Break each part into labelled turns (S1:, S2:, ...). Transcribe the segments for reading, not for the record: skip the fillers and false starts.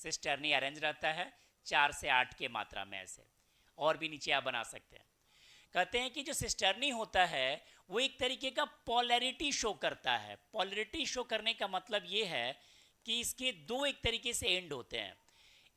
S1: Cisternae arrange रहता है 4 से 8 के मात्रा में। ऐसे और भी नीचे आप बना सकते हैं। कहते हैं कि जो सिस्टर्नी होता है वो एक तरीके का पोलैरिटी शो करता है। पोलैरिटी शो करने का मतलब ये है कि इसके दो एक तरीके से एंड होते हैं।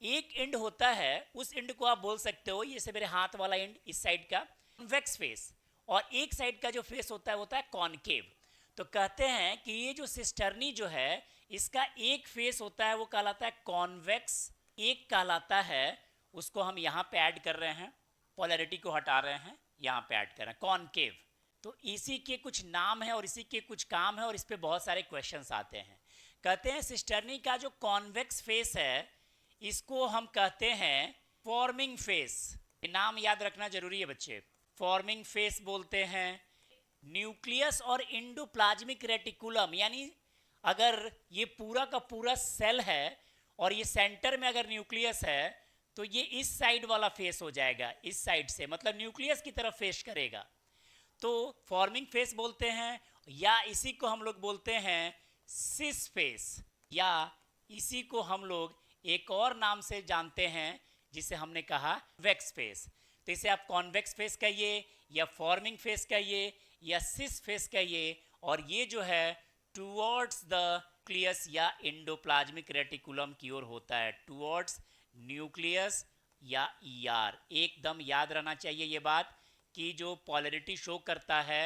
S1: एक एंड होता है, उस एंड को आप बोल सकते हो, जैसे मेरे हाथ वाला एंड इस साइड का कॉन्वेक्स फेस, और एक साइड का जो फेस होता है वो होता है कॉनकेव। तो कहते हैं कि ये जो सिस्टर्नी जो है इसका एक फेस होता है वो कहलाता है कॉन्वेक्स, एक कहलाता है, उसको हम यहाँ पे ऐड कर रहे हैं, पोलैरिटी को हटा रहे हैं, यहाँ पे ऐड कर रहे हैं कॉनकेव। तो इसी के कुछ नाम है और इसी के कुछ काम है और इस पे बहुत सारे क्वेश्चंस आते हैं। कहते हैं सिस्टर्नी का जो कॉन्वेक्स फेस है इसको हम कहते हैं फॉर्मिंग फेस। ये नाम याद रखना जरूरी है बच्चे, फॉर्मिंग फेस बोलते हैं। न्यूक्लियस और इंडोप्लाज्मिक रेटिकुलम, यानी अगर ये पूरा का पूरा सेल है और ये सेंटर में अगर न्यूक्लियस है तो ये इस साइड वाला फेस हो जाएगा, इस साइड से, मतलब न्यूक्लियस की तरफ फेस करेगा, तो फॉर्मिंग फेस बोलते हैं। या इसी को हम लोग बोलते हैं सिस फेस, या इसी को हम लोग एक और नाम से जानते हैं जिसे हमने कहा वेक्स फेस। तो इसे आप कॉन्वेक्स फेस कहिए या फॉर्मिंग फेस कहिए या सिस फेस कहिए, और ये जो है टुवर्ड्स द न्यूक्लियस या इंडोप्लाज्मिक रेटिकुलम की ओर होता है, टुवर्ड्स न्यूक्लियस या ईआर। एकदम याद रहना चाहिए ये बात कि जो पोलैरिटी शो करता है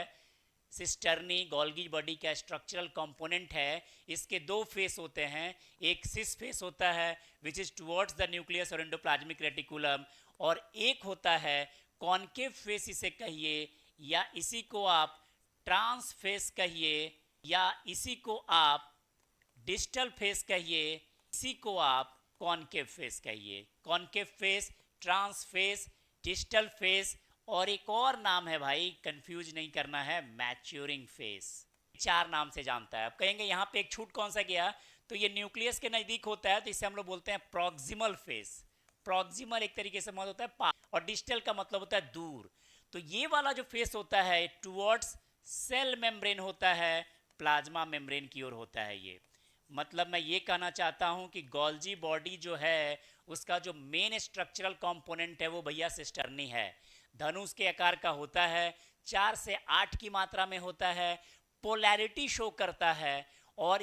S1: सिस्टर्नी गोल्गी बॉडी का स्ट्रक्चरल कंपोनेंट है, इसके दो फेस होते हैं। एक सिस फेस होता है which is towards the nucleus और एंडोप्लाज्मिक रेटिकुलम, और एक होता है कॉनकेव फेस इसे कहिए, या इसी को आप ट्रांस फेस कहिए, या इसी को आप डिस्टल फेस कहिए, इसी को आप कॉनकेव फेस कहिए। Concave face, trans face, distal face, और एक और नाम है भाई, कंफ्यूज नहीं करना है, मैच्योरिंग फेस। 4 नाम से जानता है। आप कहेंगे यहाँ पे एक छूट कौन सा गया, तो ये न्यूक्लियस के नज़दीक होता है तो इसे हम लोग बोलते हैं प्रॉक्सिमल फेस। प्रॉक्सिमल एक तरीके से मतलब होता है पास, और डिस्टल का मतलब होता है दूर। तो ये वाला जो फेस होता है टुवर्ड्स सेल मेम्ब्रेन होता है, प्लाज्मा मेम्ब्रेन की ओर होता है ये। मतलब मैं ये कहना चाहता हूँ कि गोल्जी बॉडी जो है उसका जो मेन स्ट्रक्चरल कंपोनेंट है वो भैया सिस्टर्नी है। धनुष के आकार का होता है, 4 से 8 की मात्रा में होता है, पोलैरिटी शो करता है, और